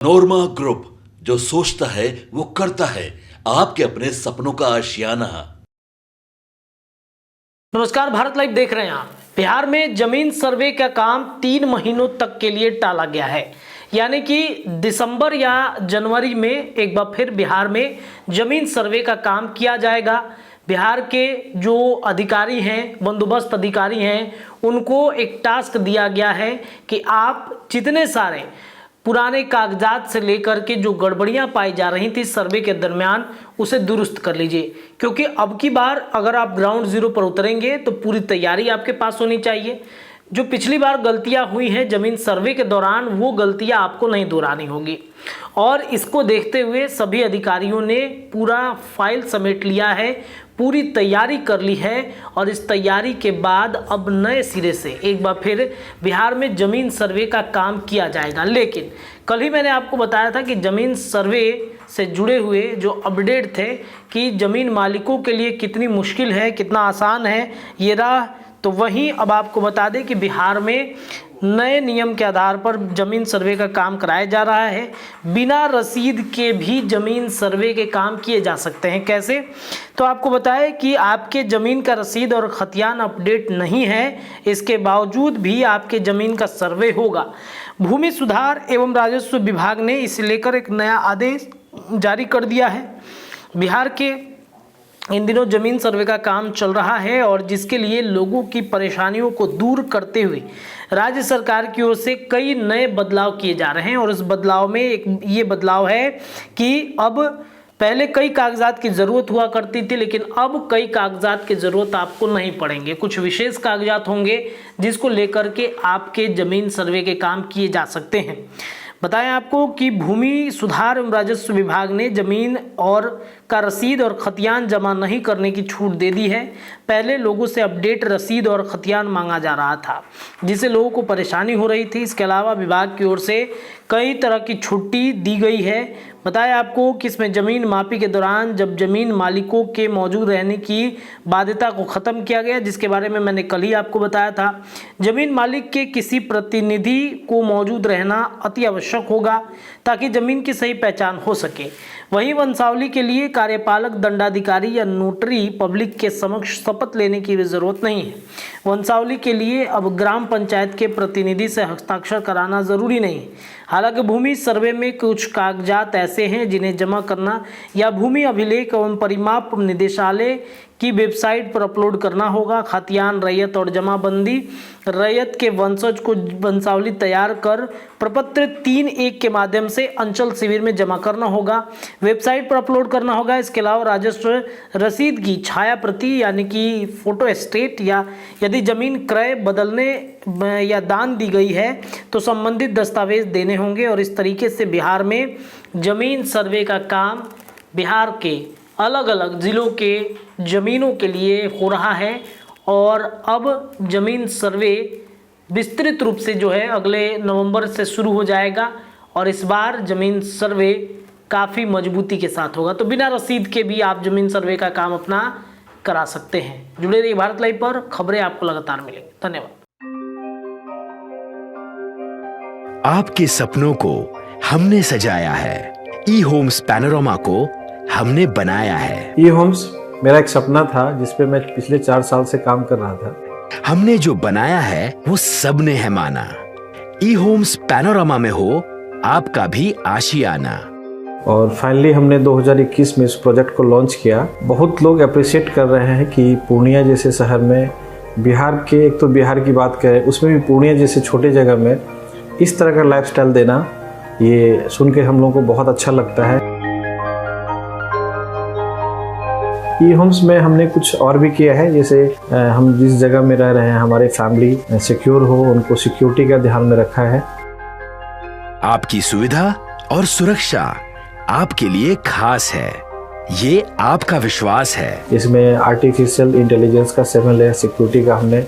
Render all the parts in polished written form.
नोरमा group, जो सोचता है वो करता है। आपके अपने सपनों का आशियाना। नमस्कार, भारत लाइव देख रहे हैं आप। बिहार में जमीन सर्वे का काम 3 महीनों तक के लिए टाला गया है, यानी कि दिसंबर या जनवरी में एक बार फिर बिहार में जमीन सर्वे का काम किया जाएगा। बिहार के जो अधिकारी हैं, बंदोबस्त अधिकारी हैं, उनको एक टास्क दिया गया है कि आप जितने सारे पुराने कागजात से लेकर के जो गड़बड़ियां पाई जा रही थी सर्वे के दरमियान, उसे दुरुस्त कर लीजिए। क्योंकि अब की बार अगर आप ग्राउंड जीरो पर उतरेंगे तो पूरी तैयारी आपके पास होनी चाहिए। जो पिछली बार गलतियां हुई हैं जमीन सर्वे के दौरान, वो गलतियां आपको नहीं दोहरानी होगी। और इसको देखते हुए सभी अधिकारियों ने पूरा फाइल समेट लिया है, पूरी तैयारी कर ली है। और इस तैयारी के बाद अब नए सिरे से एक बार फिर बिहार में ज़मीन सर्वे का काम किया जाएगा। लेकिन कल ही मैंने आपको बताया था कि ज़मीन सर्वे से जुड़े हुए जो अपडेट थे कि ज़मीन मालिकों के लिए कितनी मुश्किल है, कितना आसान है ये राह, तो वहीं अब आपको बता दें कि बिहार में नए नियम के आधार पर ज़मीन सर्वे का काम कराया जा रहा है। बिना रसीद के भी ज़मीन सर्वे के काम किए जा सकते हैं। कैसे? तो आपको बताएं कि आपके ज़मीन का रसीद और खतियान अपडेट नहीं है, इसके बावजूद भी आपके ज़मीन का सर्वे होगा। भूमि सुधार एवं राजस्व विभाग ने इसे लेकर एक नया आदेश जारी कर दिया है। बिहार के इन दिनों ज़मीन सर्वे का काम चल रहा है और जिसके लिए लोगों की परेशानियों को दूर करते हुए राज्य सरकार की ओर से कई नए बदलाव किए जा रहे हैं। और इस बदलाव में एक ये बदलाव है कि अब पहले कई कागजात की ज़रूरत हुआ करती थी, लेकिन अब कई कागजात की ज़रूरत आपको नहीं पड़ेंगे। कुछ विशेष कागजात होंगे जिसको लेकर के आपके ज़मीन सर्वे के काम किए जा सकते हैं। बताएं आपको कि भूमि सुधार एवं राजस्व विभाग ने ज़मीन और का रसीद और खतियान जमा नहीं करने की छूट दे दी है। पहले लोगों से अपडेट रसीद और खतियान मांगा जा रहा था, जिससे लोगों को परेशानी हो रही थी। इसके अलावा विभाग की ओर से कई तरह की छुट्टी दी गई है। बताया आपको कि इसमें ज़मीन मापी के दौरान जब ज़मीन मालिकों के मौजूद रहने की बाध्यता को ख़त्म किया गया, जिसके बारे में मैंने कल ही आपको बताया था। ज़मीन मालिक के किसी प्रतिनिधि को मौजूद रहना अति आवश्यक होगा ताकि ज़मीन की सही पहचान हो सके। वहीं वंशावली के लिए कार्यपालक दंडाधिकारी या नोटरी पब्लिक के समक्ष शपथ लेने की भी ज़रूरत नहीं है। वंशावली के लिए अब ग्राम पंचायत के प्रतिनिधि से हस्ताक्षर कराना ज़रूरी नहीं है। हालांकि भूमि सर्वे में कुछ कागजात ऐसे हैं जिन्हें जमा करना या भूमि अभिलेख एवं परिमाप निदेशालय की वेबसाइट पर अपलोड करना होगा। खतियान, रैयत और जमाबंदी रैयत के वंशज को वंशावली तैयार कर प्रपत्र 3-1 के माध्यम से अंचल शिविर में जमा करना होगा, वेबसाइट पर अपलोड करना होगा। इसके अलावा राजस्व रसीद की छाया प्रति यानी कि फोटो स्टेट, या यदि ज़मीन क्रय, बदलने या दान दी गई है तो संबंधित दस्तावेज देने होंगे। और इस तरीके से बिहार में ज़मीन सर्वे का काम बिहार के अलग अलग ज़िलों के ज़मीनों के लिए हो रहा है। और अब ज़मीन सर्वे विस्तृत रूप से जो है अगले नवंबर से शुरू हो जाएगा। और इस बार ज़मीन सर्वे काफ़ी मजबूती के साथ होगा, तो बिना रसीद के भी आप ज़मीन सर्वे का काम अपना करा सकते हैं। जुड़े रहिए भारत लाइव पर, खबरें आपको लगातार मिलेंगी। धन्यवाद। आपके सपनों को हमने सजाया है, ई होम्स पैनोरामा को हमने बनाया है। ई होम्स मेरा एक सपना था जिसपे मैं पिछले 4 साल से काम कर रहा था। हमने जो बनाया है वो सबने है माना। ई होम्स पैनोरामा में हो आपका भी आशियाना। और फाइनली हमने 2021 में इस प्रोजेक्ट को लॉन्च किया। बहुत लोग अप्रिशिएट कर रहे हैं कि पूर्णिया जैसे शहर में, बिहार के, एक तो बिहार की बात करें उसमें भी पूर्णिया जैसे छोटे जगह में इस तरह का लाइफस्टाइल देना, ये सुन के हम लोगों को बहुत अच्छा लगता है। ई होम्स में हमने कुछ और भी किया है, जैसे हम जिस जगह में रह रहे हैं हमारे फैमिली सिक्योर हो, उनको सिक्योरिटी का ध्यान में रखा है। आपकी सुविधा और सुरक्षा आपके लिए खास है, ये आपका विश्वास है। इसमें आर्टिफिशियल इंटेलिजेंस का 7 लेयर सिक्योरिटी का हमने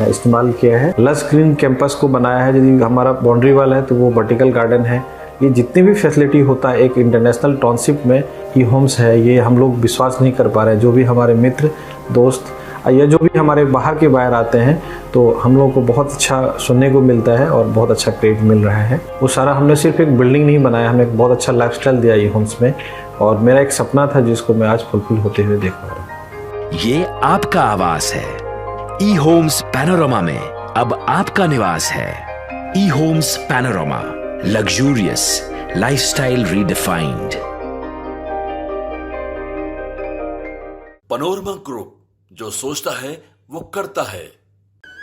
इस्तेमाल किया है। लस ग्रीन कैंपस को बनाया है। यदि हमारा बाउंड्री वाल है तो वो वर्टिकल गार्डन है। ये जितनी भी फैसिलिटी होता है एक इंटरनेशनल टाउनशिप में ई होम्स है, ये हम लोग विश्वास नहीं कर पा रहे हैं। जो भी हमारे मित्र दोस्त या जो भी हमारे बाहर के बायर आते हैं तो हम लोगों को बहुत अच्छा सुनने को मिलता है और बहुत अच्छा क्रेडिट मिल रहा है। वो सारा हमने सिर्फ एक बिल्डिंग नहीं बनाया, हमने एक बहुत अच्छा लाइफस्टाइल दिया ई होम्स में, और मेरा एक सपना था जिसको मैं आज फुलफिल होते हुए देख पा रहा हूँ। ये आपका आवास है। ई होम्स पैनोरामा में अब आपका निवास है। E homes panorama, luxurious lifestyle redefined. Panorama group, जो सोचता है वो करता है।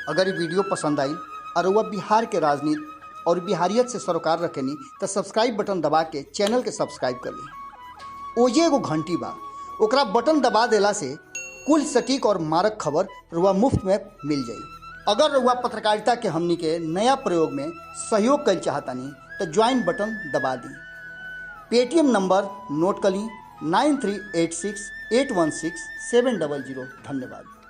अगर ये वीडियो पसंद आई और वह बिहार के राजनीति और बिहारियत से सरोकार रखेनी तो सब्सक्राइब बटन दबा के चैनल के सब्सक्राइब कर ली। ओजे एगो घंटी बा, ओकरा बटन दबा देला से कुल सटीक और मारक खबर रुआ मुफ्त में मिल जाई। अगर रुआ पत्रकारिता के हमनी के नया प्रयोग में सहयोग कर चाहतानी तो ज्वाइन बटन दबा दी। पेटीएम नंबर नोट कर ली 9386816700। धन्यवाद।